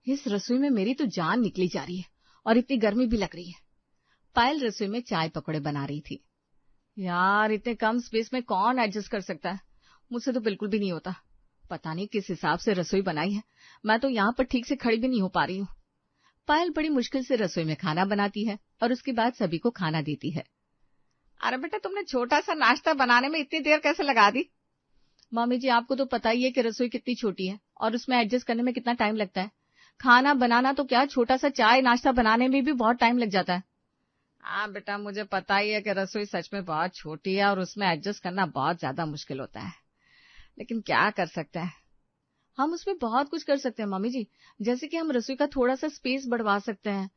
इस रसोई में मेरी तो जान निकली जा रही है और इतनी गर्मी भी लग रही है। पायल रसोई में चाय पकौड़े बना रही थी। यार, इतने कम स्पेस में कौन एडजस्ट कर सकता है? मुझसे तो बिल्कुल भी नहीं होता। पता नहीं किस हिसाब से रसोई बनाई है, मैं तो यहाँ पर ठीक से खड़ी भी नहीं हो पा रही हूँ। पायल बड़ी मुश्किल से रसोई में खाना बनाती है और उसके बाद सभी को खाना देती है। अरे बेटा, तुमने छोटा सा नाश्ता बनाने में इतनी देर कैसे लगा दी? मम्मी जी, आपको तो पता ही है कि रसोई कितनी छोटी है और उसमें एडजस्ट करने में कितना टाइम लगता है। खाना बनाना तो क्या, छोटा सा चाय नाश्ता बनाने में भी बहुत टाइम लग जाता है। हाँ बेटा, मुझे पता ही है कि रसोई सच में बहुत छोटी है और उसमें एडजस्ट करना बहुत ज्यादा मुश्किल होता है, लेकिन क्या कर सकते हैं? हम उसमें बहुत कुछ कर सकते हैं मम्मी जी। जैसे कि हम रसोई का थोड़ा सा स्पेस बढ़वा सकते हैं।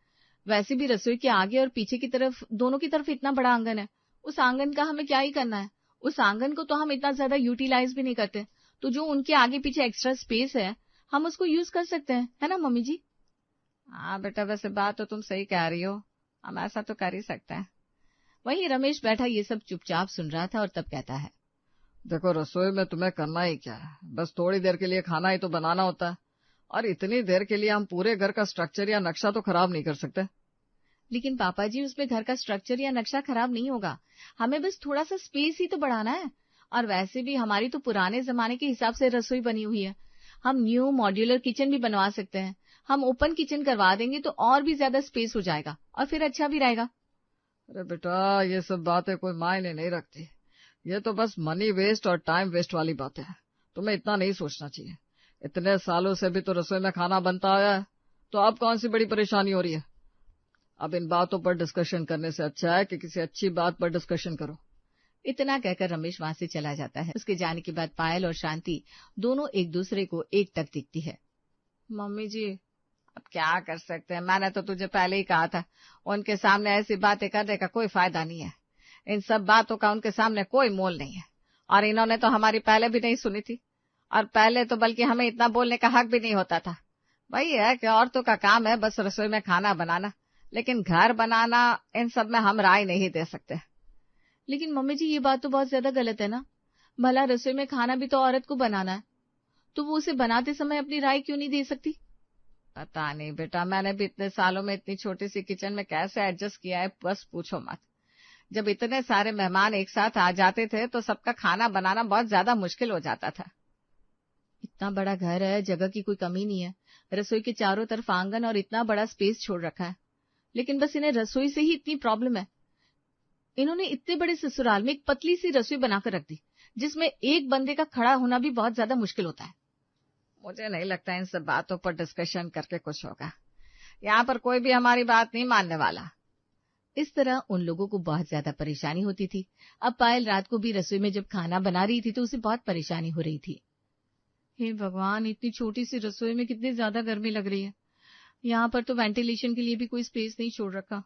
वैसे भी रसोई के आगे और पीछे की तरफ, दोनों की तरफ इतना बड़ा आंगन है। उस आंगन का हमें क्या ही करना है? उस आंगन को तो हम इतना ज्यादा यूटिलाइज भी नहीं करते, तो जो उनके आगे पीछे एक्स्ट्रा स्पेस है हम उसको यूज कर सकते हैं, है ना मम्मी जी? हाँ बेटा, वैसे बात तो तुम सही कह रही हो, हम ऐसा तो कर ही सकते हैं। वहीं रमेश बैठा ये सब चुपचाप सुन रहा था और तब कहता है, देखो, रसोई में तुम्हें करना ही क्या है, बस थोड़ी देर के लिए खाना ही तो बनाना होता है, और इतनी देर के लिए हम पूरे घर का स्ट्रक्चर या नक्शा तो खराब नहीं कर सकते। लेकिन पापा जी, उसमें घर का स्ट्रक्चर या नक्शा खराब नहीं होगा, हमें बस थोड़ा सा स्पेस ही तो बढ़ाना है। और वैसे भी हमारी तो पुराने जमाने के हिसाब से रसोई बनी हुई है। हम न्यू मॉड्यूलर किचन भी बनवा सकते हैं। हम ओपन किचन करवा देंगे तो और भी ज्यादा स्पेस हो जाएगा और फिर अच्छा भी रहेगा। अरे बेटा, ये सब बातें कोई मायने नहीं रखती, ये तो बस मनी वेस्ट और टाइम वेस्ट वाली बातें हैं। तुम्हें इतना नहीं सोचना चाहिए। इतने सालों से भी तो रसोई में खाना बनता आया है, तो अब कौन सी बड़ी परेशानी हो रही है? अब इन बातों पर डिस्कशन करने से अच्छा है कि किसी अच्छी बात पर डिस्कशन करो। इतना कहकर रमेश वहां से चला जाता है। उसके जाने के बाद पायल और शांति दोनों एक दूसरे को एकटक दिखती है। मम्मी जी, अब क्या कर सकते हैं? मैंने तो तुझे पहले ही कहा था, उनके सामने ऐसी बातें करने का कोई फायदा नहीं है। इन सब बातों का उनके सामने कोई मोल नहीं है, और इन्होंने तो हमारी पहले भी नहीं सुनी थी, और पहले तो बल्कि हमें इतना बोलने का हक भी नहीं होता था। वही है कि औरतों का काम है बस रसोई में खाना बनाना, लेकिन घर बनाना, इन सब में हम राय नहीं दे सकते। लेकिन मम्मी जी, ये बात तो बहुत ज्यादा गलत है ना? भला रसोई में खाना भी तो औरत को बनाना है, तो वो उसे बनाते समय अपनी राय क्यों नहीं दे सकती? पता नहीं बेटा, मैंने भी इतने सालों में इतनी छोटी सी किचन में कैसे एडजस्ट किया है, बस पूछो मत। जब इतने सारे मेहमान एक साथ आ जाते थे तो सबका खाना बनाना बहुत ज्यादा मुश्किल हो जाता था। इतना बड़ा घर है, जगह की कोई कमी नहीं है। रसोई के चारों तरफ आंगन और इतना बड़ा स्पेस छोड़ रखा है, लेकिन बस इन्हें रसोई से ही इतनी प्रॉब्लम है। इन्होंने इतने बड़े ससुराल में एक पतली सी रसोई बनाकर रख दी, जिसमें एक बंदे का खड़ा होना भी बहुत ज्यादा मुश्किल होता है। मुझे नहीं लगता इन सब बातों पर डिस्कशन करके कुछ होगा। यहाँ पर कोई भी हमारी बात नहीं मानने वाला। इस तरह उन लोगों को बहुत ज्यादा परेशानी होती थी। अब पायल रात को भी रसोई में जब खाना बना रही थी तो उसे बहुत परेशानी हो रही थी। हे भगवान, इतनी छोटी सी रसोई में कितनी ज्यादा गर्मी लग रही है। यहाँ पर तो वेंटिलेशन के लिए भी कोई स्पेस नहीं छोड़ रखा।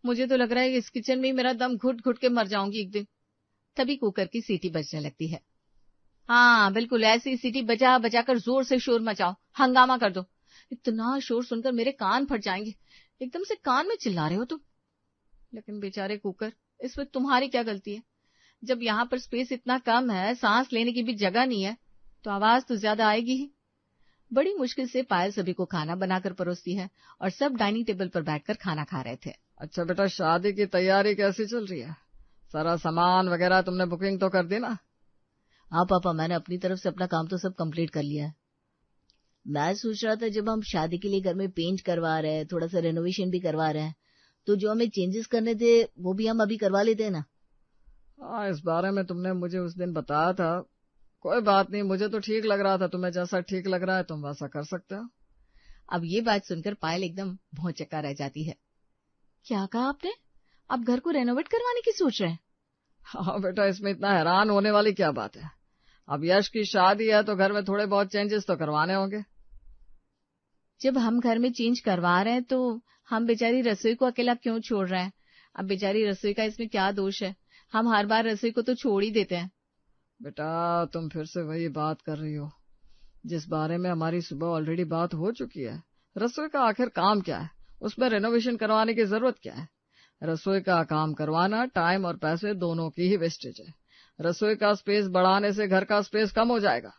मुझे तो लग रहा है कि इस किचन में ही मेरा दम घुट घुट के मर जाऊंगी एक दिन। तभी कुकर की सीटी बजने लगती है। हाँ बिल्कुल, ऐसी सीटी बजा बजाकर जोर से शोर मचाओ, हंगामा कर दो। इतना शोर सुनकर मेरे कान फट जाएंगे। एकदम से कान में चिल्ला रहे हो तुम। लेकिन बेचारे कुकर, इसमें तुम्हारी क्या गलती है? जब यहाँ पर स्पेस इतना कम है, सांस लेने की भी जगह नहीं है, तो आवाज तो ज्यादा आएगी ही। बड़ी मुश्किल से पायल सभी को खाना बनाकर परोसती है और सब डाइनिंग टेबल पर बैठकर खाना खा रहे थे। अच्छा बेटा, शादी की तैयारी कैसी चल रही है? सारा सामान वगैरह तुमने बुकिंग तो कर दी ना? हाँ पापा, मैंने अपनी तरफ से अपना काम तो सब कंप्लीट कर लिया है। मैं सोच रहा था, जब हम शादी के लिए घर में पेंट करवा रहे हैं, थोड़ा सा रेनोवेशन भी करवा रहे हैं, तो जो हमें चेंजेस करने थे वो भी हम अभी करवा लेते हैं ना। हाँ, इस बारे में तुमने मुझे उस दिन बताया था। कोई बात नहीं, मुझे तो ठीक लग रहा था। तुम्हें जैसा ठीक लग रहा है तुम वैसा कर सकते हो। अब ये बात सुनकर पायल एकदम भौचक्का रह जाती है। क्या कहा आपने? आप घर को रेनोवेट करवाने की सोच रहे हैं? हाँ बेटा, इसमें इतना हैरान होने वाली क्या बात है? अब यश की शादी है तो घर में थोड़े बहुत चेंजेस तो करवाने होंगे। जब हम घर में चेंज करवा रहे हैं तो हम बेचारी रसोई को अकेला क्यों छोड़ रहे हैं? अब बेचारी रसोई का इसमें क्या दोष है? हम हर बार रसोई को तो छोड़ ही देते हैं। बेटा, तुम फिर से वही बात कर रही हो जिस बारे में हमारी सुबह ऑलरेडी बात हो चुकी है। रसोई का आखिर काम क्या है? उसमें रेनोवेशन करवाने की जरूरत क्या है? रसोई का काम करवाना टाइम और पैसे दोनों की ही वेस्टेज है। रसोई का स्पेस बढ़ाने से घर का स्पेस कम हो जाएगा।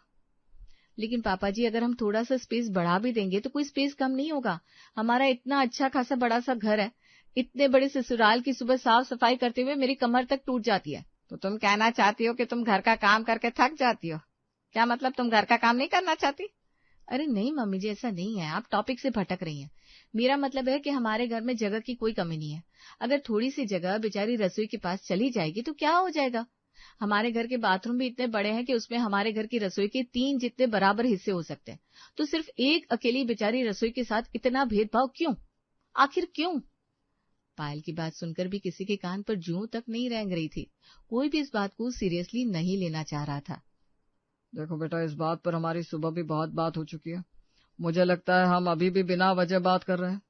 लेकिन पापा जी अगर हम थोड़ा सा स्पेस बढ़ा भी देंगे तो कोई स्पेस कम नहीं होगा। हमारा इतना अच्छा खासा बड़ा सा घर है, इतने बड़े ससुराल की सुबह साफ सफाई करते हुए मेरी कमर तक टूट जाती है। तो तुम कहना चाहती हो कि तुम घर का काम करके थक जाती हो? क्या मतलब तुम घर का काम नहीं करना चाहती? अरे नहीं मम्मी जी, ऐसा नहीं है, आप टॉपिक से भटक रही हैं। मेरा मतलब है कि हमारे घर में जगह की कोई कमी नहीं है। अगर थोड़ी सी जगह बेचारी रसोई के पास चली जाएगी तो क्या हो जाएगा? हमारे घर के बाथरूम भी इतने बड़े हैं कि उसमें हमारे घर की रसोई के 3 जितने बराबर हिस्से हो सकते हैं। तो सिर्फ एक अकेली बेचारी रसोई के साथ इतना भेदभाव क्यों? आखिर क्यों? पायल की बात सुनकर भी किसी के कान पर जूं तक नहीं रेंग रही थी। कोई भी इस बात को सीरियसली नहीं लेना चाह रहा था। देखो बेटा, इस बात पर हमारी सुबह भी बहुत बात हो चुकी है। मुझे लगता है हम अभी भी बिना वजह बात कर रहे हैं।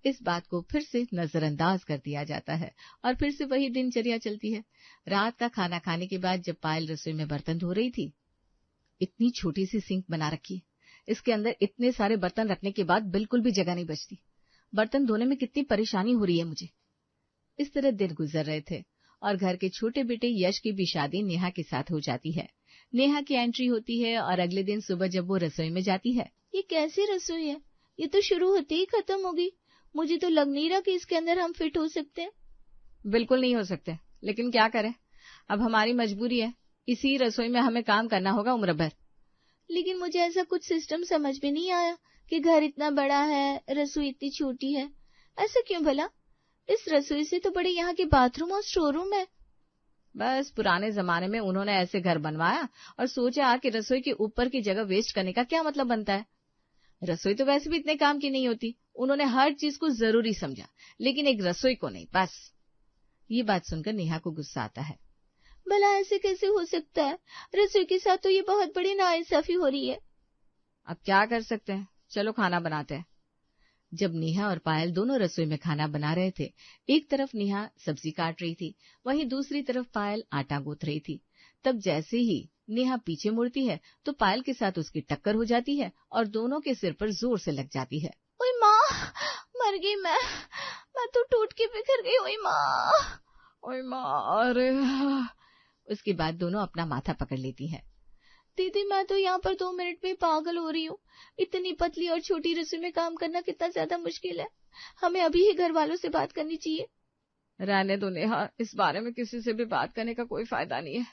इस बात को फिर से नजरअंदाज कर दिया जाता है और फिर से वही दिनचर्या चलती है। रात का खाना खाने के बाद जब पायल रसोई में बर्तन धो रही थी, इतनी छोटी सी सिंक बना रखी, इसके अंदर इतने सारे बर्तन रखने के बाद बिल्कुल भी जगह नहीं बचती। बर्तन धोने में कितनी परेशानी हो रही है मुझे। इस तरह दिन गुजर रहे थे और घर के छोटे बेटे यश की भी शादी नेहा के साथ हो जाती है। नेहा की एंट्री होती है और अगले दिन सुबह जब वो रसोई में जाती है, ये कैसी रसोई है? ये तो शुरू होते ही खत्म होगी। मुझे तो लग नहीं रहा कि इसके अंदर हम फिट हो सकते हैं। बिल्कुल नहीं हो सकते, लेकिन क्या करें, अब हमारी मजबूरी है। इसी रसोई में हमें काम करना होगा उम्र भर। लेकिन मुझे ऐसा कुछ सिस्टम समझ में नहीं आया कि घर इतना बड़ा है, रसोई इतनी छोटी है। ऐसा क्यों भला? इस रसोई से तो बड़े यहाँ के बाथरूम और स्टोर रूम है। बस पुराने जमाने में उन्होंने ऐसे घर बनवाया और सोचा कि रसोई के ऊपर की जगह वेस्ट करने का क्या मतलब बनता है। रसोई तो वैसे भी इतने काम की नहीं होती। उन्होंने हर चीज को जरूरी समझा, लेकिन एक रसोई को नहीं। बस ये बात सुनकर नेहा को गुस्सा आता है। भला ऐसे कैसे हो सकता है? रसोई के साथ तो ये बहुत बड़ी नाइंसाफी हो रही है। अब क्या कर सकते हैं, चलो खाना बनाते हैं। जब नेहा और पायल दोनों रसोई में खाना बना रहे थे, एक तरफ नेहा सब्जी काट रही थी, वहीं दूसरी तरफ पायल आटा गूंथ रही थी। तब जैसे ही नेहा पीछे मुड़ती है तो पायल के साथ उसकी टक्कर हो जाती है और दोनों के सिर पर जोर से लग जाती है। ओए माँ, मर गई मैं तो टूट के बिखर गई। ओए माँ, ओए माँ, अरे। उसके बाद दोनों अपना माथा पकड़ लेती हैं। दीदी मैं तो यहाँ पर 2 मिनट में पागल हो रही हूँ। इतनी पतली और छोटी रसोई में काम करना कितना ज्यादा मुश्किल है। हमें अभी ही घर वालों से बात करनी चाहिए। रहने दो नेहा, इस बारे में किसी से भी बात करने का कोई फायदा नहीं है।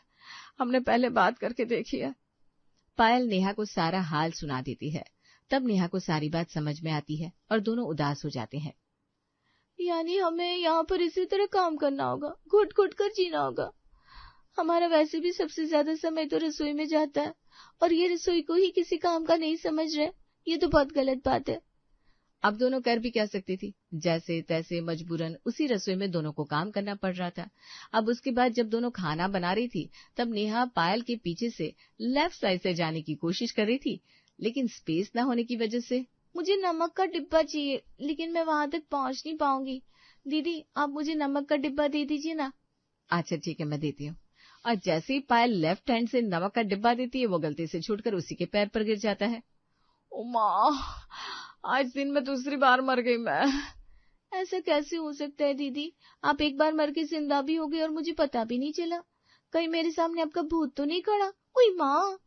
हमने पहले बात करके देखी है। पायल नेहा को सारा हाल सुना देती है। तब नेहा को सारी बात समझ में आती है और दोनों उदास हो जाते हैं। यानी हमें यहाँ पर इसी तरह काम करना होगा, घुट घुट कर जीना होगा। हमारा वैसे भी सबसे ज्यादा समय तो रसोई में जाता है और ये रसोई को ही किसी काम का नहीं समझ रहे। ये तो बहुत गलत बात है। अब दोनों कर भी क्या सकती थी, जैसे तैसे मजबूरन उसी रसोई में दोनों को काम करना पड़ रहा था। अब उसके बाद जब दोनों खाना बना रही थी तब नेहा पायल के पीछे से लेफ्ट साइड से जाने की कोशिश कर रही थी, लेकिन स्पेस न होने की वजह से। मुझे नमक का डिब्बा चाहिए, लेकिन मैं वहां तक पहुंच नहीं पाऊंगी। दीदी आप मुझे नमक का डिब्बा दे दीजिए ना। अच्छा ठीक है, मैं देती हूँ। और जैसे ही पायल लेफ्ट हैंड से नमक का डिब्बा देती है, वो गलती से छूटकर उसी के पैर पर गिर जाता है। ओ माँ, आज दिन में दूसरी बार मर गई मैं। ऐसा कैसे हो सकता है दीदी? आप एक बार मर के जिंदा भी हो गए और मुझे पता भी नहीं चला। कहीं मेरे सामने आपका भूत तो नहीं खड़ा? ओए माँ।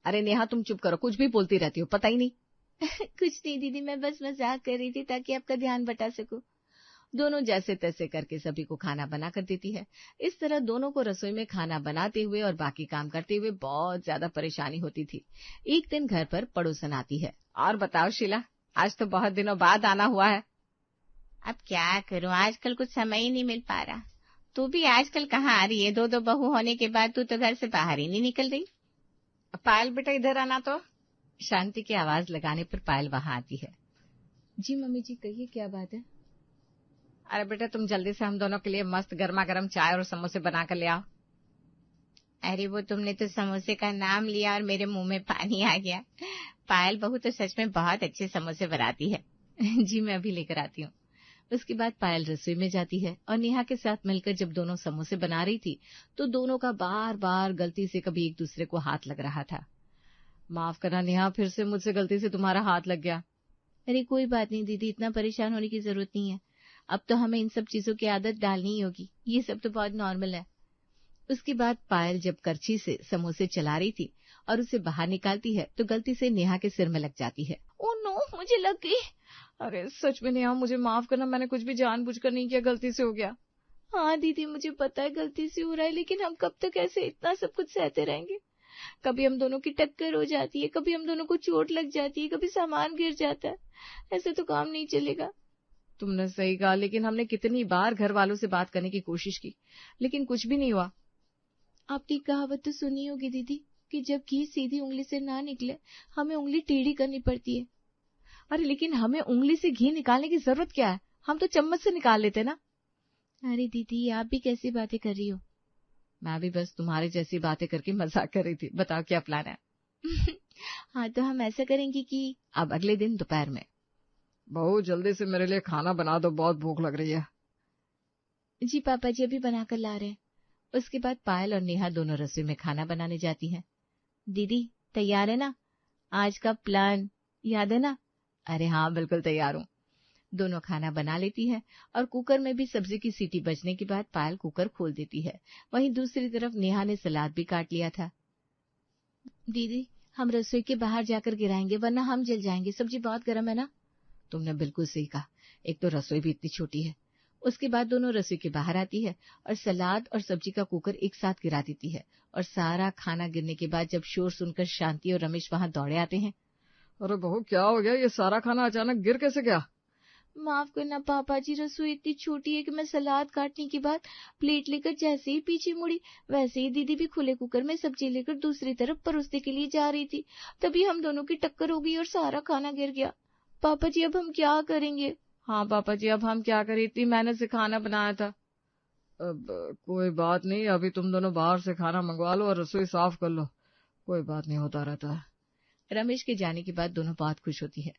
अरे नेहा तुम चुप करो, कुछ भी बोलती रहती हो, पता ही नहीं। कुछ नहीं दीदी, मैं बस मजाक कर रही थी ताकि आपका ध्यान बटा सकूं। दोनों जैसे तैसे करके सभी को खाना बना कर देती है। इस तरह दोनों को रसोई में खाना बनाते हुए और बाकी काम करते हुए बहुत ज्यादा परेशानी होती थी। एक दिन घर पर पड़ोसन आती है। और बताओ शीला, आज तो बहुत दिनों बाद आना हुआ है। अब क्या करूं, आजकल कुछ समय ही नहीं मिल पा रहा। तू भी आजकल कहाँ आ रही है? 2 बहू होने के बाद तू तो घर से बाहर ही नहीं निकल रही। पायल बेटा इधर आना तो। शांति की आवाज लगाने पर पायल वहां आती है। जी मम्मी जी, कहिए क्या बात है? अरे बेटा तुम जल्दी से हम दोनों के लिए मस्त गर्मा गर्म चाय और समोसे बना कर ले आओ। अरे वो तुमने तो समोसे का नाम लिया और मेरे मुंह में पानी आ गया। पायल बहू तो सच में बहुत अच्छे समोसे बनाती है। जी मैं अभी लेकर आती हूँ। उसके बाद पायल रसोई में जाती है और नेहा के साथ मिलकर जब दोनों समोसे बना रही थी तो दोनों का बार बार गलती से कभी एक दूसरे को हाथ लग रहा था। माफ करना नेहा, फिर से मुझसे गलती से तुम्हारा हाथ लग गया। अरे कोई बात नहीं दीदी, इतना परेशान होने की जरूरत नहीं है। अब तो हमें इन सब चीजों की आदत डालनी ही होगी, ये सब तो बहुत नॉर्मल है। उसके बाद पायल जब करछी से समोसे चला रही थी और उसे बाहर निकालती है तो गलती से नेहा के सिर में लग जाती है। ओ नो, मुझे लग गई। अरे सच में नेहा, मुझे माफ करना, मैंने कुछ भी जानबूझकर नहीं किया, गलती से हो गया। हाँ दीदी, मुझे पता है गलती से हो रहा है, लेकिन हम कब तक ऐसे इतना सब कुछ सहते रहेंगे? कभी हम दोनों की टक्कर हो जाती है, कभी हम दोनों को चोट लग जाती है, कभी सामान गिर जाता है। ऐसे तो काम नहीं चलेगा। तुमने सही कहा, लेकिन हमने कितनी बार घर वालों से बात करने की कोशिश की, लेकिन कुछ भी नहीं हुआ। आपकी कहावत तो सुनी होगी दीदी कि जब घी सीधी उंगली से ना निकले, हमें उंगली टेढ़ी करनी पड़ती है। अरे लेकिन हमें उंगली से घी निकालने की जरूरत क्या है? हम तो चम्मच से निकाल लेते ना। अरे दीदी, आप भी कैसी बातें कर रही हो? मैं भी बस तुम्हारी जैसी बातें करके मजाक कर रही थी। बताओ क्या प्लान है? हाँ, तो हम ऐसा करेंगे कि अब अगले दिन दोपहर में। बहू, जल्दी से मेरे लिए खाना बना दो, बहुत भूख लग रही है। जी पापा जी, अभी बनाकर ला रहे हैं। उसके बाद पायल और नेहा दोनों रसोई में खाना बनाने जाती हैं। दीदी तैयार है ना? आज का प्लान याद है ना? अरे हाँ, बिल्कुल तैयार हूँ। दोनों खाना बना लेती है और कुकर में भी सब्जी की सीटी बजने के बाद पायल कुकर खोल देती है। वहीं दूसरी तरफ नेहा ने सलाद भी काट लिया था। दीदी, हम रसोई के बाहर जाकर गिराएंगे, वरना हम जल जाएंगे। सब्जी बहुत गर्म है ना? तुमने बिल्कुल सही कहा, एक तो रसोई भी इतनी छोटी है। उसके बाद दोनों रसोई के बाहर आती है और सलाद और सब्जी का कुकर एक साथ गिरा देती है। और सारा खाना गिरने के बाद जब शोर सुनकर शांति और रमेश वहां दौड़े आते हैं। अरे बहू, क्या हो गया? ये सारा खाना अचानक गिर कैसे गया? माफ करना पापा जी, रसोई इतनी छोटी है कि मैं सलाद काटने के बाद प्लेट लेकर जैसे ही पीछे मुड़ी, वैसे ही दीदी भी खुले कुकर में सब्जी लेकर दूसरी तरफ परोसने के लिए जा रही थी। तभी हम दोनों की टक्कर हो गई और सारा खाना गिर गया। पापा जी, अब हम क्या करेंगे? हाँ पापा जी, अब हम क्या करें? इतनी मेहनत से खाना बनाया था। अब कोई बात नहीं, अभी तुम दोनों बाहर से खाना मंगवा लो और रसोई साफ कर लो। कोई बात नहीं, होता रहता है। रमेश के जाने के बाद दोनों बहुत खुश होती है।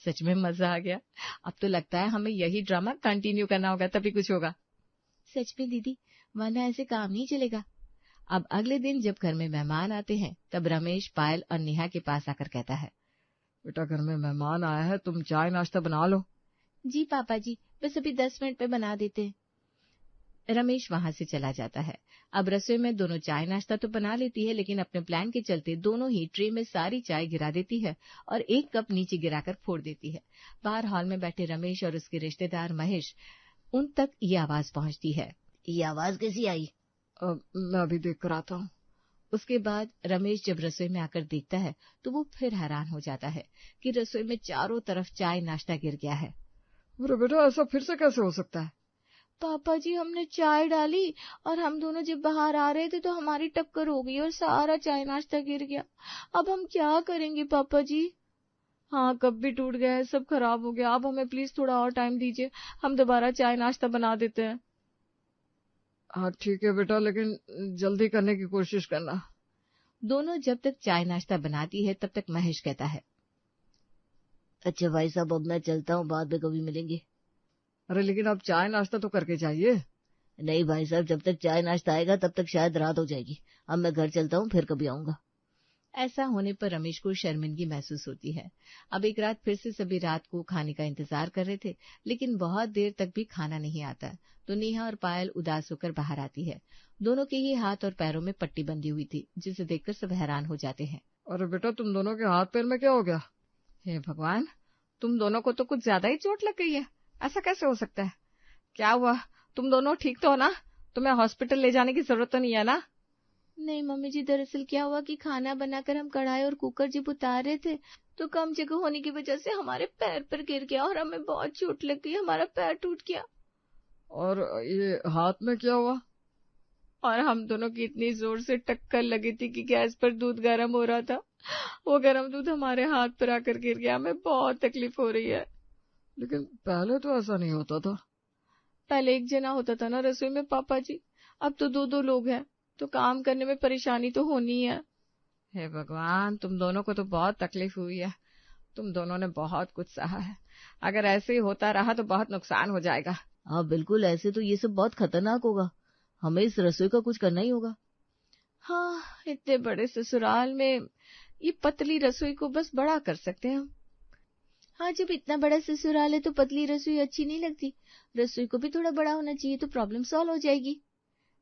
सच में मजा आ गया। अब तो लगता है हमें यही ड्रामा कंटिन्यू करना होगा, तभी कुछ होगा। सच में दीदी, वरना ऐसे काम नहीं चलेगा। अब अगले दिन जब घर में मेहमान आते हैं, तब रमेश पायल और नेहा के पास आकर कहता है, बेटा, घर में मेहमान आया है, तुम चाय नाश्ता बना लो। जी पापा जी, बस अभी 10 मिनट में बना देते हैं। रमेश वहां से चला जाता है। अब रसोई में दोनों चाय नाश्ता तो बना लेती है, लेकिन अपने प्लान के चलते दोनों ही ट्रे में सारी चाय गिरा देती है और एक कप नीचे गिराकर फोड़ देती है। बाहर हॉल में बैठे रमेश और उसके रिश्तेदार महेश, उन तक ये आवाज पहुंचती है। ये आवाज कैसी आई? मैं अभी देख कर आता हूँ। उसके बाद रमेश जब रसोई में आकर देखता है तो वो फिर हैरान हो जाता है कि रसोई में चारों तरफ चाय नाश्ता गिर गया है। अरे बेटा, ऐसा फिर से कैसे हो सकता है? पापा जी, हमने चाय डाली और हम दोनों जब बाहर आ रहे थे तो हमारी टक्कर हो गई और सारा चाय नाश्ता गिर गया। अब हम क्या करेंगे पापा जी? हाँ, कप भी टूट गया है, सब खराब हो गया। आप हमें प्लीज थोड़ा और टाइम दीजिए, हम दोबारा चाय नाश्ता बना देते हैं। हाँ ठीक है बेटा, लेकिन जल्दी करने की कोशिश करना। दोनों जब तक चाय नाश्ता बनाती है तब तक महेश कहता है, अच्छा भाई साहब, अब मैं चलता हूँ, बाद में कभी मिलेंगे। अरे लेकिन अब चाय नाश्ता तो करके जाइए। नहीं भाई साहब, जब तक चाय नाश्ता आएगा तब तक शायद रात हो जाएगी। अब मैं घर चलता हूँ, फिर कभी आऊंगा। ऐसा होने पर रमेश को शर्मिंदगी महसूस होती है। अब एक रात फिर से सभी रात को खाने का इंतजार कर रहे थे, लेकिन बहुत देर तक भी खाना नहीं आता तो नेहा और पायल उदास होकर बाहर आती है। दोनों के ही हाथ और पैरों में पट्टी बंधी हुई थी, जिसे देखकर सब हैरान हो जाते हैं। अरे बेटा, तुम दोनों के हाथ पैर में क्या हो गया? हे भगवान, तुम दोनों को तो कुछ ज्यादा ही चोट लग गई है। ऐसा कैसे हो सकता है? क्या हुआ? तुम दोनों ठीक तो हो ना? तुम्हें हॉस्पिटल ले जाने की जरूरत तो नहीं है ना? नहीं मम्मी जी, दरअसल क्या हुआ कि खाना बनाकर हम कढ़ाई और कुकर जब उतार रहे थे तो कम जगह होने की वजह से हमारे पैर पर गिर गया और हमें बहुत चोट लग गई, हमारा पैर टूट गया। और ये हाथ में क्या हुआ? और हम दोनों की इतनी जोर से टक्कर लगी थी कि गैस पर दूध गर्म हो रहा था, वो गर्म दूध हमारे हाथ पर आकर गिर गया। हमें बहुत तकलीफ हो रही है। लेकिन पहले तो ऐसा नहीं होता था। पहले एक जना होता था ना रसोई में पापा जी, अब तो दो दो लोग हैं, तो काम करने में परेशानी तो होनी है। हे भगवान, तुम दोनों को तो बहुत तकलीफ हुई है। तुम दोनों ने बहुत कुछ सहा है। अगर ऐसे ही होता रहा तो बहुत नुकसान हो जाएगा। हाँ बिल्कुल, ऐसे तो ये सब बहुत खतरनाक होगा। हमें इस रसोई का कुछ करना ही होगा। हाँ, इतने बड़े ससुराल में ये पतली रसोई को बस बड़ा कर सकते हैं हम। हाँ, जब इतना बड़ा ससुराल है तो पतली रसोई अच्छी नहीं लगती, रसोई को भी थोड़ा बड़ा होना चाहिए तो प्रॉब्लम सॉल्व हो जाएगी।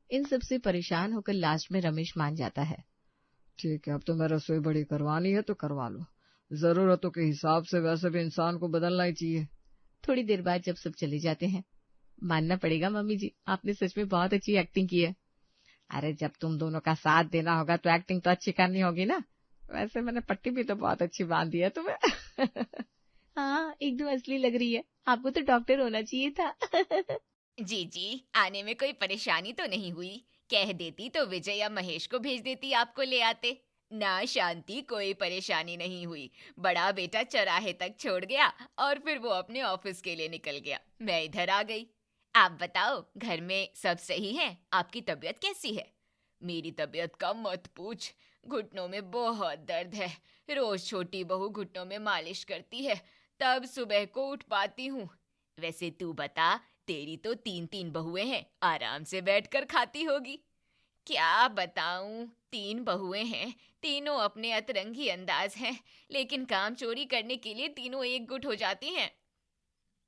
इन सबसे परेशान होकर लास्ट में रमेश मान जाता है। ठीक है, अब तो मैं रसोई बड़ी करवानी है तो करवा लो। जरूरतों के हिसाब से वैसे भी इंसान को बदलना ही चाहिए। थोड़ी देर बाद जब सब चले जाते हैं, मानना पड़ेगा मम्मी जी, आपने सच में बहुत अच्छी एक्टिंग की है। अरे जब तुम दोनों का साथ देना होगा तो एक्टिंग तो अच्छी करनी होगी ना। वैसे मैंने पट्टी भी तो बहुत अच्छी बांध दी है तुम्हें। हाँ, एकदम असली लग रही है। आपको तो डॉक्टर होना चाहिए था। जी जी, आने में कोई परेशानी तो नहीं हुई। कह देती तो विजय या महेश को भेज देती, आपको ले आते। ना शांति, कोई परेशानी नहीं हुई। बड़ा बेटा चौराहे तक छोड़ गया और फिर वो अपने ऑफिस के लिए निकल गया। मैं इधर आ गई। आप बताओ, घर में सब सही है? आपकी तबीयत कैसी है? मेरी तबीयत का मत पूछ, घुटनों में बहुत दर्द है। रोज छोटी बहू घुटनों में मालिश करती है, तब सुबह को उठ पाती हूँ। वैसे तू बता, तेरी तो 3 बहुएं हैं, आराम से बैठकर खाती होगी। क्या बताऊं, 3 बहुएं हैं, तीनों अपने अतरंगी अंदाज हैं, लेकिन काम चोरी करने के लिए तीनों एकजुट हो जाती हैं।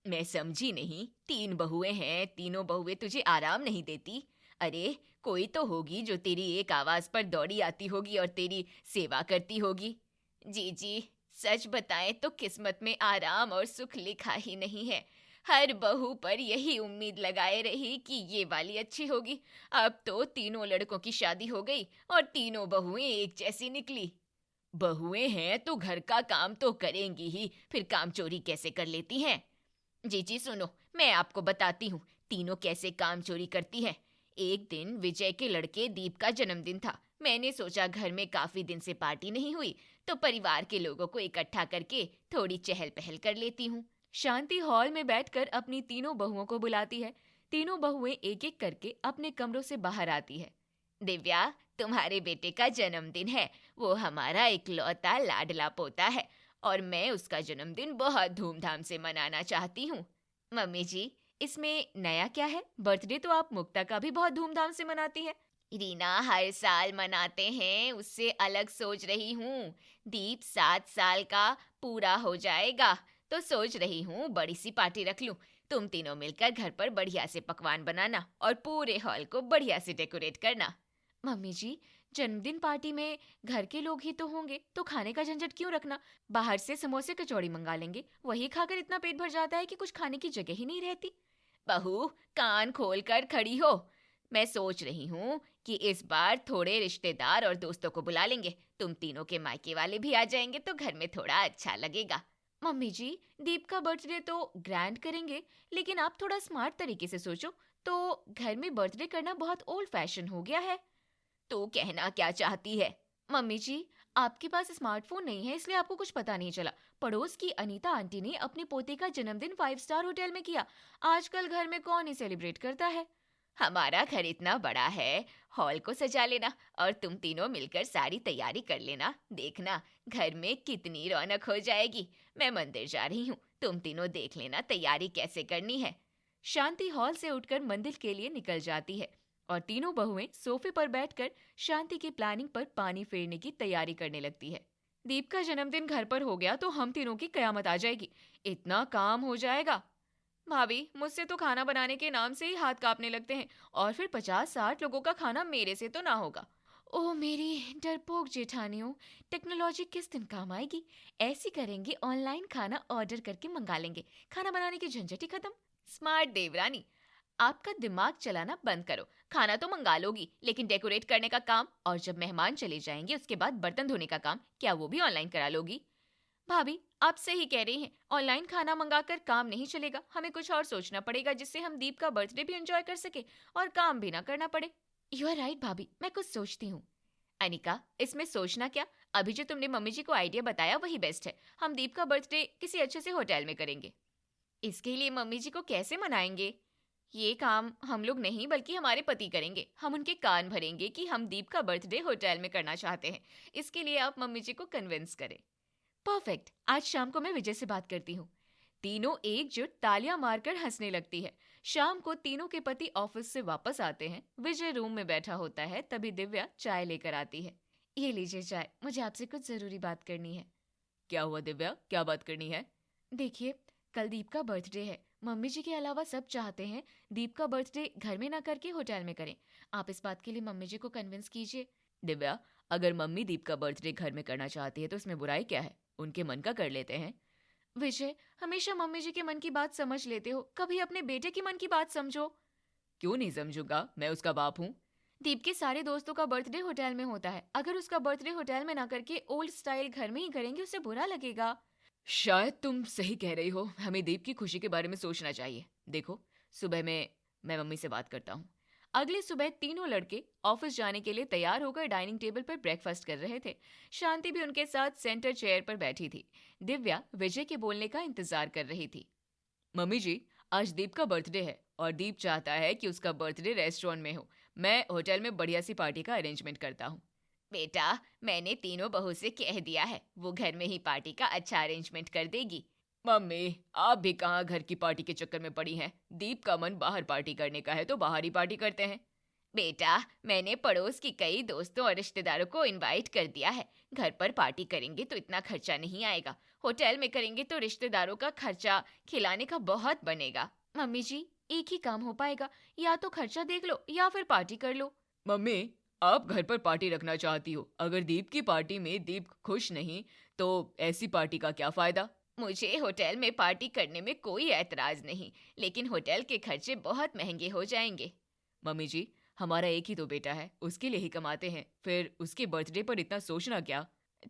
मैं समझी नहीं, 3 बहुएं हैं, तीनों बहुएं तुझे आराम नहीं देती? अरे कोई तो होगी जो तेरी एक आवाज पर दौड़ी आती होगी और तेरी सेवा करती होगी। जी, सच बताएं तो किस्मत में आराम और सुख लिखा ही नहीं है। हर बहू पर यही उम्मीद लगाए रही कि ये वाली अच्छी होगी। अब तो तीनों लड़कों की शादी हो गई और तीनों बहुएं एक जैसी निकली। बहुएं हैं तो घर का काम तो करेंगी ही, फिर काम चोरी कैसे कर लेती हैं? जी सुनो, मैं आपको बताती हूँ तीनों कैसे काम चोरी करती हैं। एक दिन विजय के लड़के दीप का जन्मदिन था। मैंने सोचा घर में काफी दिन से पार्टी नहीं हुई, तो परिवार के लोगों को इकट्ठा करके थोड़ी चहल पहल कर लेती हूँ। शांति हॉल में बैठकर अपनी तीनों बहुओं को बुलाती है। तीनों बहुएं एक एक करके अपने कमरों से बाहर आती है। दिव्या, तुम्हारे बेटे का जन्मदिन है। वो हमारा इकलौता लाडला पोता है और मैं उसका जन्मदिन बहुत धूमधाम से मनाना चाहती हूँ। मम्मी जी, इसमें नया क्या है? बर्थडे तो आप मुक्ता का भी बहुत धूमधाम से मनाती हैं। रीना, हर साल मनाते हैं, उससे अलग सोच रही हूँ। दीप 7 साल का पूरा हो जाएगा, तो सोच रही हूँ बड़ी सी पार्टी रख लूँ। तुम तीनों मिलकर घर पर बढ़िया से पकवान बनाना और पूरे हॉल को बढ़िया से डेकोरेट करना। मम्मी जी, जन्मदिन पार्टी में घर के लोग ही तो होंगे, तो खाने का झंझट क्यों रखना? बाहर से समोसे कचौड़ी मंगा लेंगे, वही खाकर इतना पेट भर जाता है कि कुछ खाने की जगह ही नहीं रहती। बहू, कान खोल कर खड़ी हो। मैं सोच रही हूँ कि इस बार थोड़े रिश्तेदार और दोस्तों को बुला लेंगे। तुम तीनों के मायके वाले भी आ जाएंगे तो घर में थोड़ा अच्छा लगेगा। मम्मी जी, दीप का बर्थडे तो ग्रैंड करेंगे, लेकिन आप थोड़ा स्मार्ट तरीके से सोचो। तो घर में बर्थडे करना बहुत ओल्ड फैशन हो गया है। तो कहना क्या चाहती है? मम्मी जी, आपके पास स्मार्टफोन नहीं है, इसलिए आपको कुछ पता नहीं चला। पड़ोस की अनीता आंटी ने अपने पोते का जन्मदिन 5 स्टार होटल में किया। आजकल घर में कौन ही सेलिब्रेट करता है? हमारा घर इतना बड़ा है, हॉल को सजा लेना और तुम तीनों मिलकर सारी तैयारी कर लेना। देखना घर में कितनी रौनक हो जाएगी। मैं मंदिर जा रही हूँ, तुम तीनों देख लेना तैयारी कैसे करनी है। शांति हॉल से उठकर मंदिर के लिए निकल जाती है और तीनों बहुएं सोफे पर बैठकर शांति की प्लानिंग पर पानी फेरने की तैयारी करने लगती है। दीप का जन्मदिन घर पर हो गया तो हम तीनों की कयामत आ जाएगी। इतना काम हो जाएगा। भाभी, मुझसे तो खाना बनाने के नाम से ही हाथ कांपने लगते हैं और फिर 50-60 लोगों का खाना मेरे से तो ना होगा। ओह मेरी डरपोक जेठानियों, टेक्नोलॉजी किस दिन काम आएगी? ऐसी करेंगे, ऑनलाइन खाना ऑर्डर करके मंगा लेंगे, खाना बनाने की झंझट ही खत्म। स्मार्ट देवरानी, आपका दिमाग चलाना बंद करो। खाना तो मंगा लोगी, लेकिन डेकोरेट करने का काम और जब मेहमान चले जाएंगे उसके बाद बर्तन धोने का काम क्या वो भी ऑनलाइन करा लोगी? भाभी, आप सही कह रही हैं, ऑनलाइन खाना मंगाकर काम नहीं चलेगा। हमें कुछ और सोचना पड़ेगा जिससे हम दीप का बर्थडे भी एंजॉय कर सके और काम भी ना करना पड़े। यू आर राइट भाभी, मैं कुछ सोचती हूँ। अनिका, इसमें सोचना क्या? अभी जो तुमने मम्मी जी को आइडिया बताया वही बेस्ट है। हम दीप का बर्थडे किसी अच्छे से होटल में करेंगे। इसके लिए मम्मी जी को कैसे मनाएंगे? ये काम हम लोग नहीं बल्कि हमारे पति करेंगे। हम उनके कान भरेंगे कि हम दीप का बर्थडे होटल में करना चाहते हैं। इसके लिए आप मम्मी जी को कन्विंस करें। परफेक्ट, आज शाम को मैं विजय से बात करती हूँ। तीनों एकजुट तालियां मारकर हंसने लगती है। शाम को तीनों के पति ऑफिस से वापस आते हैं। विजय रूम में बैठा होता है, तभी दिव्या चाय लेकर आती है। ये लीजिए चाय, मुझे आपसे कुछ जरूरी बात करनी है। क्या हुआ दिव्या, क्या बात करनी है? देखिए, कल दीप का बर्थडे है। मम्मी जी के अलावा सब चाहते हैं दीप का बर्थडे घर में ना करके होटल में करें। आप इस बात के लिए मम्मी जी को कन्विंस कीजिए। दिव्या, अगर मम्मी दीप का बर्थडे घर में करना चाहती है तो इसमें बुराई क्या है, उनके मन का कर लेते हैं। विजय, हमेशा मम्मी जी के मन की बात समझ लेते हो, कभी अपने बेटे की मन की बात समझो। क्यों नहीं समझूंगा, मैं उसका बाप हूँ। दीप के सारे दोस्तों का बर्थडे होटल में होता है, अगर उसका बर्थडे होटल में ना करके ओल्ड स्टाइल घर में ही करेंगे उसे बुरा लगेगा। शायद तुम सही कह रही हो, हमें दीप की खुशी के बारे में सोचना चाहिए। देखो, सुबह में मैं मम्मी से बात करता हूँ। अगली सुबह तीनों लड़के ऑफिस जाने के लिए तैयार होकर डाइनिंग टेबल पर ब्रेकफास्ट कर रहे थे। शांति भी उनके साथ सेंटर चेयर पर बैठी थी। दिव्या विजय के बोलने का इंतजार कर रही थी। मम्मी जी, आज दीप का बर्थडे है और दीप चाहता है कि उसका बर्थडे रेस्टोरेंट में हो। मैं होटल में बढ़िया सी पार्टी का अरेंजमेंट करता हूँ। बेटा, मैंने तीनों बहू से कह दिया है, वो घर में ही पार्टी का अच्छा अरेंजमेंट कर देगी। मम्मी, आप भी कहाँ घर की पार्टी के चक्कर में पड़ी हैं? दीप का मन बाहर पार्टी करने का है तो बाहर ही पार्टी करते हैं। बेटा, मैंने पड़ोस की कई दोस्तों और रिश्तेदारों को इनवाइट कर दिया है। घर पर पार्टी करेंगे तो इतना खर्चा नहीं आएगा, होटल में करेंगे तो रिश्तेदारों का खर्चा खिलाने का बहुत बनेगा। मम्मी जी, एक ही काम हो पाएगा, या तो खर्चा देख लो या फिर पार्टी कर लो। मम्मी, आप घर पर पार्टी रखना चाहती हो, अगर दीप की पार्टी में दीप खुश नहीं तो ऐसी पार्टी का क्या फायदा? मुझे होटल में पार्टी करने में कोई ऐतराज नहीं, लेकिन होटल के खर्चे बहुत महंगे हो जाएंगे। मम्मी जी, हमारा एक ही तो बेटा है, उसके लिए ही कमाते हैं, फिर उसके बर्थडे पर इतना सोचना क्या?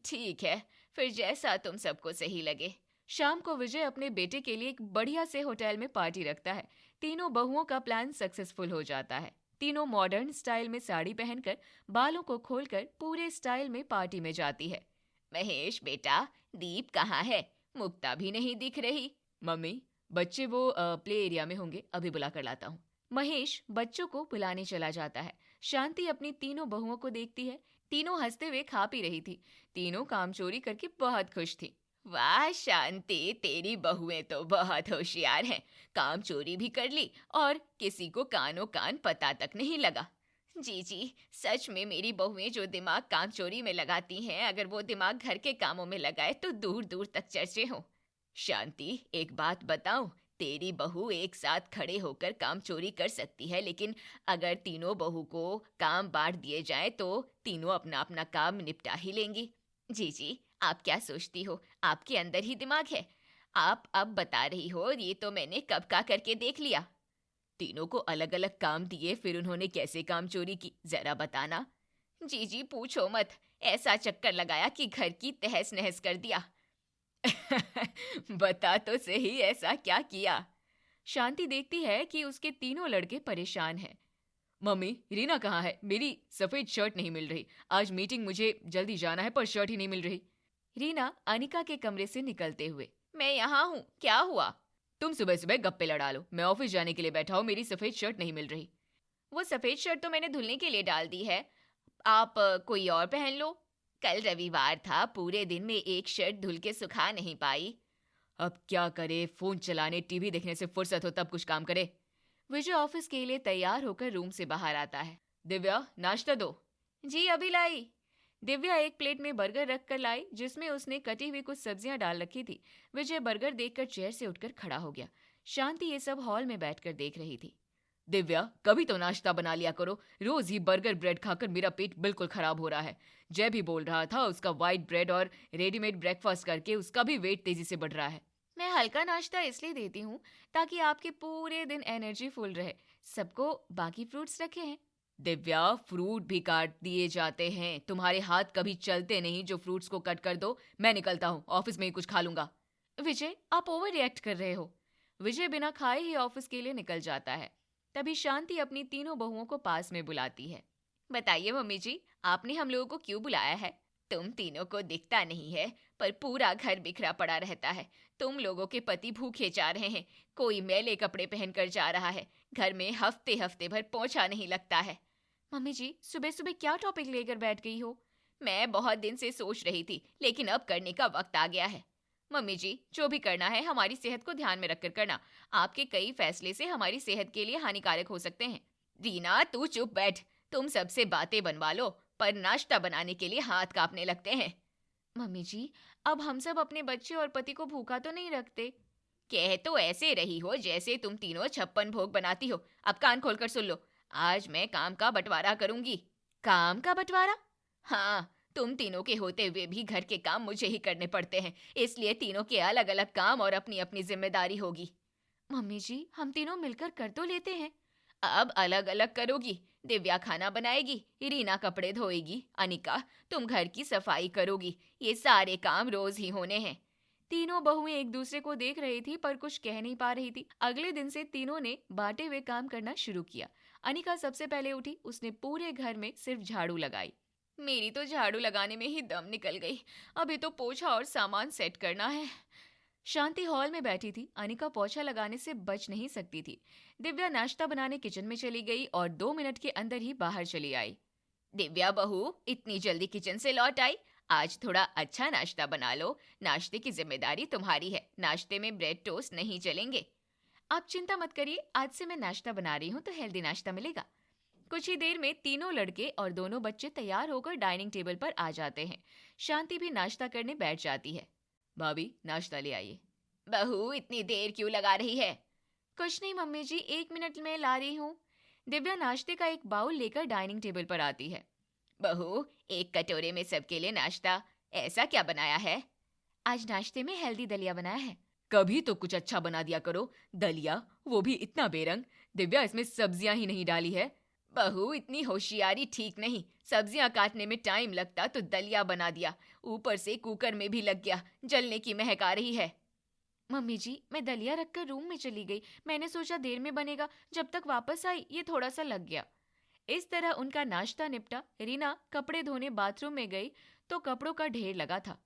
ठीक है, फिर जैसा तुम सबको सही लगे। शाम को विजय अपने बेटे के लिए एक बढ़िया से होटल में पार्टी रखता है। तीनों बहुओं का प्लान सक्सेसफुल हो जाता है। तीनों मॉडर्न स्टाइल में साड़ी पहनकर, बालों को खोलकर पूरे स्टाइल में पार्टी में जाती है। महेश बेटा, दीप कहाँ है? मुक्ता भी नहीं दिख रही। मम्मी, बच्चे वो प्ले एरिया में होंगे, अभी बुला कर लाता हूँ। महेश बच्चों को बुलाने चला जाता है। शांति अपनी तीनों बहुओं को देखती है। तीनों हंसते हुए खा पी रही थी। तीनों काम चोरी करके बहुत खुश थी। वाह शांति, तेरी बहुएं तो बहुत होशियार हैं, काम चोरी भी कर ली और किसी को कानों कान पता तक नहीं लगा। जी, सच में मेरी बहुएं जो दिमाग काम चोरी में लगाती हैं, अगर वो दिमाग घर के कामों में लगाए तो दूर दूर तक चर्चे हों। शांति, एक बात बताऊं, तेरी बहू एक साथ खड़े होकर काम चोरी कर सकती है, लेकिन अगर तीनों बहू को काम बांट दिए जाए तो तीनों अपना अपना काम निपटा ही लेंगी। जी, आप क्या सोचती हो, आपके अंदर ही दिमाग है। आप अब बता रही हो, ये तो मैंने कब का करके देख लिया। तीनों को अलग अलग काम दिए, फिर उन्होंने कैसे काम चोरी की, जरा बताना। जी, पूछो मत, ऐसा चक्कर लगाया कि घर की तहस नहस कर दिया। बता तो सही, ऐसा क्या किया? शांति देखती है कि उसके तीनों लड़के परेशान हैं। मम्मी, रीना कहाँ है? मेरी सफेद शर्ट नहीं मिल रही। आज मीटिंग मुझे जल्दी जाना है पर शर्ट ही नहीं मिल रही। रीना अनिका के कमरे से निकलते हुए, मैं यहाँ हूँ, क्या हुआ? तुम सुबह सुबह गप्पे लड़ा लो, मैं ऑफिस जाने के लिए बैठा हूँ, मेरी सफेद शर्ट नहीं मिल रही। वो सफेद शर्ट तो मैंने धुलने के लिए डाल दी है, आप कोई और पहन लो। कल रविवार था, पूरे दिन में एक शर्ट धुल के सुखा नहीं पाई। अब क्या करे, फोन चलाने टीवी देखने से फुर्सत हो तब कुछ काम करे। विजय ऑफिस के लिए तैयार होकर रूम से बाहर आता है। दिव्या, नाश्ता दो। जी, अभी लाई। दिव्या एक प्लेट में बर्गर रख कर लाई, जिसमें उसने कटी हुई कुछ सब्जियां डाल रखी थी। विजय बर्गर देखकर चेयर से उठकर खड़ा हो गया। शांति ये सब हॉल में बैठकर देख रही थी। दिव्या, कभी तो नाश्ता बना लिया करो, रोज ही बर्गर ब्रेड खाकर मेरा पेट बिल्कुल खराब हो रहा है। जय भी बोल रहा था, उसका व्हाइट ब्रेड और रेडीमेड ब्रेकफास्ट करके उसका भी वेट तेजी से बढ़ रहा है। मैं हल्का नाश्ता इसलिए देती हूँ ताकि आपके पूरे दिन एनर्जी फुल रहे। सबको बाकी फ्रूट्स रखे हैं। दिव्या, फ्रूट भी काट दिए जाते हैं, तुम्हारे हाथ कभी चलते नहीं जो फ्रूट्स को कट कर दो। मैं निकलता हूँ, ऑफिस में ही कुछ खा लूंगा। विजय, आप ओवर रिएक्ट कर रहे हो। विजय बिना खाए ही ऑफिस के लिए निकल जाता है। तभी शांति अपनी तीनों बहुओं को पास में बुलाती है। बताइए मम्मी जी, आपने हम लोगों को क्यों बुलाया है? तुम तीनों को दिखता नहीं है, पर पूरा घर बिखरा पड़ा रहता है। तुम लोगों के पति भूखे जा रहे हैं, कोई मैले कपड़े पहनकर जा रहा है, घर में हफ्ते हफ्ते भर पोंछा नहीं लगता है। मम्मी जी, सुबह सुबह क्या टॉपिक लेकर बैठ गई हो? मैं बहुत दिन से सोच रही थी, लेकिन अब करने का वक्त आ गया है। मम्मी जी, जो भी करना है हमारी सेहत को ध्यान में रखकर करना। आपके कई फैसले से हमारी सेहत के लिए हानिकारक हो सकते हैं। रीना, तू चुप बैठ, तुम सबसे बातें बनवा लो, पर नाश्ता बनाने के लिए हाथ कांपने लगते हैं। मम्मी जी, अब हम सब अपने बच्चे और पति को भूखा तो नहीं रखते। कह तो ऐसे रही हो जैसे तुम तीनों 56 भोग बनाती हो। अब कान खोलकर सुन लो, आज मैं काम का बंटवारा करूंगी। काम का बंटवारा? हाँ, तुम तीनों के होते हुए भी घर के काम मुझे ही करने पड़ते हैं, इसलिए तीनों के अलग अलग काम और अपनी अपनी जिम्मेदारी होगी। मम्मी जी, हम तीनों मिलकर कर तो लेते हैं। अब अलग अलग करोगी। दिव्या खाना बनाएगी, रीना कपड़े धोएगी, अनिका तुम घर की सफाई करोगी। ये सारे काम रोज ही होने हैं। तीनों बहुएं एक दूसरे को देख रही थी पर कुछ कह नहीं पा रही थी। अगले दिन से तीनों ने बांटे हुए काम करना शुरू किया। अनिका सबसे पहले उठी, उसने पूरे घर में सिर्फ झाड़ू लगाई। मेरी तो झाड़ू लगाने में ही दम निकल गई। अभी तो पोछा और सामान सेट करना है। शांति हॉल में बैठी थी। अनिका पोछा लगाने से बच नहीं सकती थी। दिव्या नाश्ता बनाने किचन में चली गई और 2 मिनट के अंदर ही बाहर चली आई। दिव्या बहू, इतनी जल्दी किचन से लौट आई? आज थोड़ा अच्छा नाश्ता बना लो। नाश्ते की जिम्मेदारी तुम्हारी है। नाश्ते में ब्रेड टोस्ट नहीं चलेंगे। आप चिंता मत करिए, आज से मैं नाश्ता बना रही हूँ तो हेल्दी नाश्ता मिलेगा। कुछ ही देर में तीनों लड़के और दोनों बच्चे तैयार होकर डाइनिंग टेबल पर आ जाते हैं। शांति भी नाश्ता करने बैठ जाती है। भाभी, नाश्ता ले आइए। बहू, इतनी देर क्यों लगा रही है? कुछ नहीं मम्मी जी, 1 मिनट में ला रही हूँ। दिव्या नाश्ते का एक बाउल लेकर डाइनिंग टेबल पर आती है। बहू, एक कटोरे में सबके लिए नाश्ता। ऐसा क्या बनाया है? आज नाश्ते में हेल्दी दलिया बनाया है। कभी तो कुछ अच्छा बना दिया करो। दलिया, वो भी इतना बेरंग। दिव्या, इसमें सब्जियां ही नहीं डाली है। बहू, इतनी होशियारी ठीक नहीं। सब्जियां काटने में टाइम लगता तो दलिया बना दिया। ऊपर से कुकर में भी लग गया। जलने की महक आ रही है। मम्मी जी, मैं दलिया रखकर रूम में चली गई। मैंने सोचा देर में बनेगा। जब तक वापस आई ये थोड़ा सा लग गया। इस तरह उनका नाश्ता निपटा। रीना कपड़े धोने बाथरूम में गई तो कपड़ों का ढेर लगा था।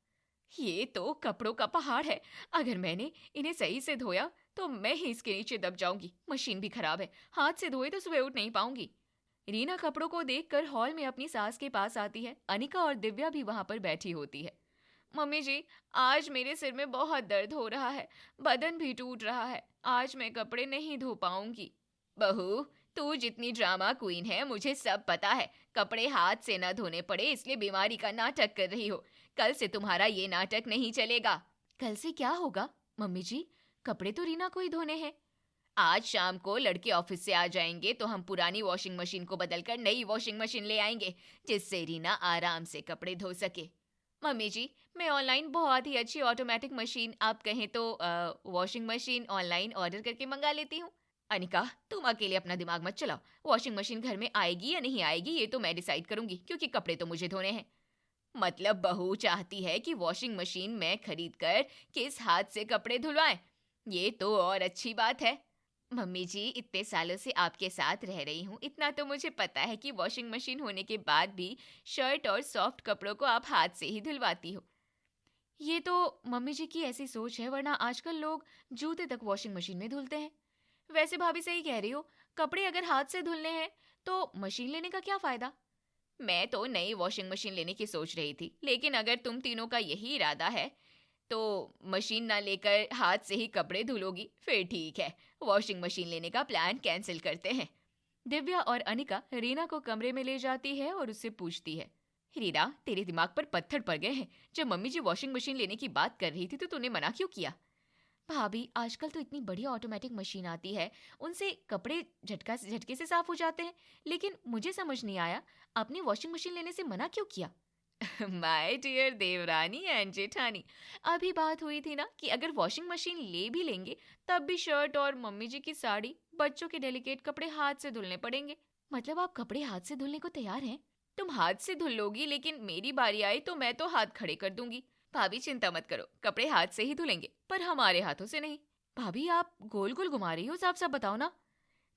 ये तो कपड़ों का पहाड़ है। अगर मैंने इन्हें सही से धोया तो मैं ही इसके नीचे दब जाऊंगी। मशीन भी खराब है। हाथ से धोए तो सुबह उठ नहीं पाऊंगी। रीना कपड़ों को देखकर हॉल में अपनी सास के पास आती है। अनिका और दिव्या भी वहां पर बैठी होती है। मम्मी जी, आज मेरे सिर में बहुत दर्द हो रहा है। बदन भी टूट रहा है। आज मैं कपड़े नहीं धो पाऊंगी। बहू, तू जितनी ड्रामा क्वीन है मुझे सब पता है। कपड़े हाथ से न धोने पड़े इसलिए बीमारी का नाटक कर रही हो। कल से तुम्हारा ये नाटक नहीं चलेगा। कल से क्या होगा? मम्मी जी, कपड़े तो रीना को ही धोने हैं। आज शाम को लड़के ऑफिस से आ जाएंगे तो हम पुरानी वॉशिंग मशीन को बदलकर नई वॉशिंग मशीन ले आएंगे, जिससे रीना आराम से कपड़े धो सके। मम्मी जी, मैं ऑनलाइन बहुत ही अच्छी ऑटोमेटिक मशीन, आप कहें तो वॉशिंग मशीन ऑनलाइन ऑर्डर करके मंगा लेती हूँ। अनिका, तुम अकेले अपना दिमाग मत चलाओ। वॉशिंग मशीन घर में आएगी या नहीं आएगी ये तो मैं डिसाइड करूंगी, क्योंकि कपड़े तो मुझे धोने हैं। मतलब बहू चाहती है कि वॉशिंग मशीन मैं खरीद कर किस हाथ से कपड़े धुलवाएं? ये तो और अच्छी बात है। मम्मी जी, इतने सालों से आपके साथ रह रही हूँ, इतना तो मुझे पता है कि वॉशिंग मशीन होने के बाद भी शर्ट और सॉफ्ट कपड़ों को आप हाथ से ही धुलवाती हो। ये तो मम्मी जी की ऐसी सोच है, वरना आजकल लोग जूते तक वॉशिंग मशीन में धुलते हैं। वैसे भाभी सही कह रही हो, कपड़े अगर हाथ से धुलने हैं तो मशीन लेने का क्या फायदा? मैं तो नई वॉशिंग मशीन लेने की सोच रही थी, लेकिन अगर तुम तीनों का यही इरादा है तो मशीन ना लेकर हाथ से ही कपड़े धुलोगी, फिर ठीक है। वॉशिंग मशीन लेने का प्लान कैंसिल करते हैं। दिव्या और अनिका रीना को कमरे में ले जाती है और उससे पूछती है, रीना, तेरे दिमाग पर पत्थर पड़ गए हैं? जब मम्मी जी वॉशिंग मशीन लेने की बात कर रही थी तो तूने मना क्यों किया? भाभी, आजकल तो इतनी बढ़िया ऑटोमेटिक मशीन आती है, उनसे कपड़े झटके से साफ हो जाते हैं। लेकिन मुझे समझ नहीं आया, आपने वॉशिंग मशीन लेने से मना क्यों किया? माय डियर देवरानी एंड जेठानी, अभी बात हुई थी ना कि अगर वॉशिंग मशीन ले भी लेंगे तब भी शर्ट और मम्मी जी की साड़ी, बच्चों के डेलिकेट कपड़े हाथ से धुलने पड़ेंगे। मतलब आप कपड़े हाथ से धुलने को तैयार हैं? तुम हाथ से धुल लोगी, लेकिन मेरी बारी आई तो मैं तो हाथ खड़े कर दूंगी। भाभी चिंता मत करो, कपड़े हाथ से ही धुलेंगे, पर हमारे हाथों से नहीं। भाभी, आप गोल गोल घुमा रही हो, साफ साफ बताओ ना।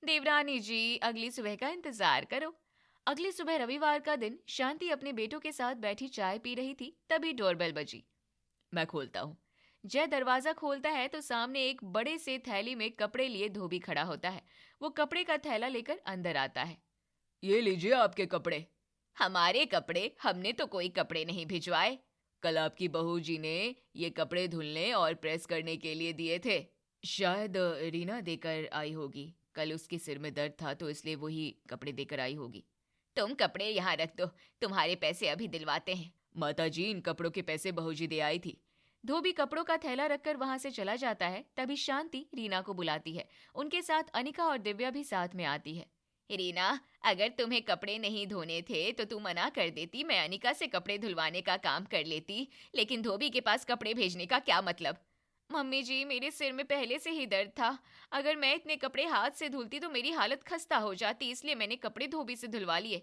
देवरानी जी, अगली सुबह का इंतजार करो। अगली सुबह रविवार का दिन, शांति अपने बेटों के साथ बैठी चाय पी रही थी, तभी डोरबेल बजी। मैं खोलता हूँ। जय दरवाजा खोलता है तो सामने एक बड़े से थैली में कपड़े लिए धोबी खड़ा होता है। वो कपड़े का थैला लेकर अंदर आता है। ये लीजिए आपके कपड़े। हमारे कपड़े? हमने तो कोई कपड़े नहीं भिजवाए। कल आपकी बहू जी ने ये कपड़े धुलने और प्रेस करने के लिए दिए थे। शायद रीना देकर आई होगी। कल उसके सिर में दर्द था तो इसलिए वही कपड़े देकर आई होगी। तुम कपड़े यहाँ रख दो, तुम्हारे पैसे अभी दिलवाते हैं। माताजी, इन कपड़ों के पैसे बहू जी दे आई थी। धोबी कपड़ों का थैला रखकर वहां से चला जाता है। तभी शांति रीना को बुलाती है। उनके साथ अनिका और दिव्या भी साथ में आती है। रीना, अगर तुम्हें कपड़े नहीं धोने थे तो तू मना कर देती, मैं अनिका से कपड़े धुलवाने का काम कर लेती, लेकिन धोबी के पास कपड़े भेजने का क्या मतलब? मम्मी जी, मेरे सिर में पहले से ही दर्द था। अगर मैं इतने कपड़े हाथ से धुलती तो मेरी हालत खस्ता हो जाती, इसलिए मैंने कपड़े धोबी से धुलवा लिए।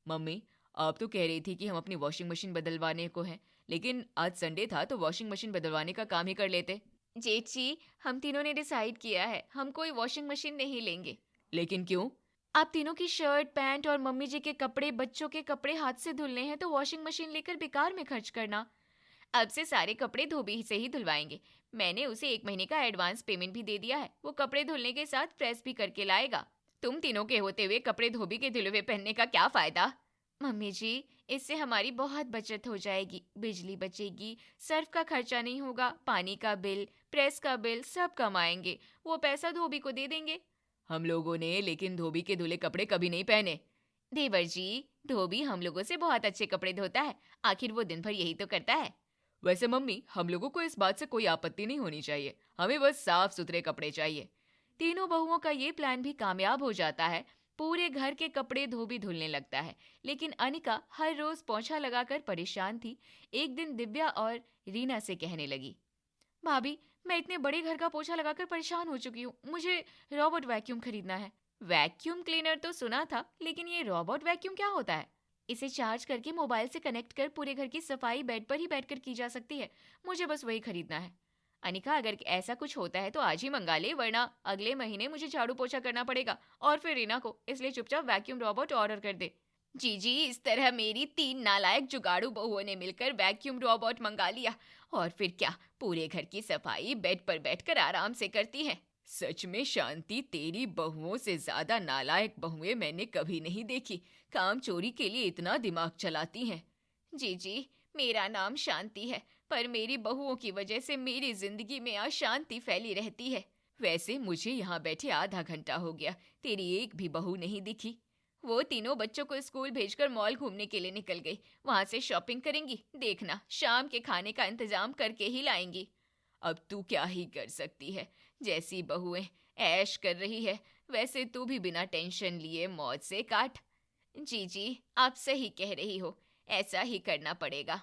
मम्मी, आप तो कह रही थी कि हम अपनी वॉशिंग मशीन बदलवाने को हैं, लेकिन आज संडे था तो वॉशिंग मशीन बदलवाने का काम ही कर लेते। जेठ जी, हम तीनों ने डिसाइड किया है, हम कोई वॉशिंग मशीन नहीं लेंगे। लेकिन क्यों? आप तीनों की शर्ट, पैंट और मम्मी जी के कपड़े, बच्चों के कपड़े हाथ से धुलने हैं तो वॉशिंग मशीन लेकर बेकार में खर्च करना। अब से सारे कपड़े धोबी से ही धुलवाएंगे। मैंने उसे 1 महीने का एडवांस पेमेंट भी दे दिया है, वो कपड़े धुलने के साथ प्रेस भी करके लाएगा। तुम तीनों के होते हुए कपड़े धोबी के धुले हुए पहनने का क्या फायदा? मम्मी जी, इससे हमारी बहुत बचत हो जाएगी, बिजली बचेगी, सर्फ का खर्चा नहीं होगा, पानी का बिल, प्रेस का बिल सब कम आएंगे, वो पैसा धोबी को दे देंगे। हम लोगों ने लेकिन धोबी के धुले कपड़े कभी नहीं पहने। देवर जी, धोबी हम लोगों से बहुत अच्छे कपड़े धोता है, आखिर वो दिन भर यही तो करता है। वैसे मम्मी, हम लोगों को इस बात से कोई आपत्ति नहीं होनी चाहिए, हमें बस साफ सुथरे कपड़े चाहिए। तीनों बहुओं का ये प्लान भी कामयाब हो जाता है। पूरे घर के कपड़े धोबी धुलने लगता है, लेकिन अनिका हर रोज पोंछा लगाकर परेशान थी। एक दिन दिव्या और रीना से कहने लगी, भाभी, मैं इतने बड़े घर का पोछा लगाकर परेशान हो चुकी हूँ, मुझे रोबोट वैक्यूम खरीदना है। वैक्यूम क्लीनर तो सुना था, लेकिन ये रोबोट वैक्यूम क्या होता है? इसे चार्ज करके मोबाइल से कनेक्ट कर पूरे घर की सफाई बेड पर ही बैठकर की जा सकती है, मुझे बस वही खरीदना है। अनिका, अगर ऐसा कुछ होता है तो आज ही मंगा ले, वरना अगले महीने मुझे झाड़ू पोछा करना पड़ेगा और फिर रीना को, इसलिए चुपचाप वैक्यूम रोबोट ऑर्डर कर दे। जी, इस तरह मेरी 3 नालायक जुगाड़ू बहुओं ने मिलकर वैक्यूम रोबोट मंगा लिया और फिर क्या, पूरे घर की सफाई बेड पर बैठकर आराम से करती हैं। सच में शांति, तेरी बहुओं से ज्यादा नालायक बहुएं मैंने कभी नहीं देखी, काम चोरी के लिए इतना दिमाग चलाती हैं। जी, मेरा नाम शांति है, पर मेरी बहुओं की वजह से मेरी जिंदगी में अशांति फैली रहती है। वैसे मुझे यहाँ बैठे आधा घंटा हो गया, तेरी एक भी बहू नहीं दिखी। वो तीनों बच्चों को स्कूल भेजकर मॉल घूमने के लिए निकल गई, वहां से शॉपिंग करेंगी, देखना शाम के खाने का इंतजाम करके ही लाएंगी। अब तू क्या ही कर सकती है, जैसी बहुएं ऐश कर रही है वैसे तू भी बिना टेंशन लिए मौज से काट। जी, आप सही कह रही हो, ऐसा ही करना पड़ेगा।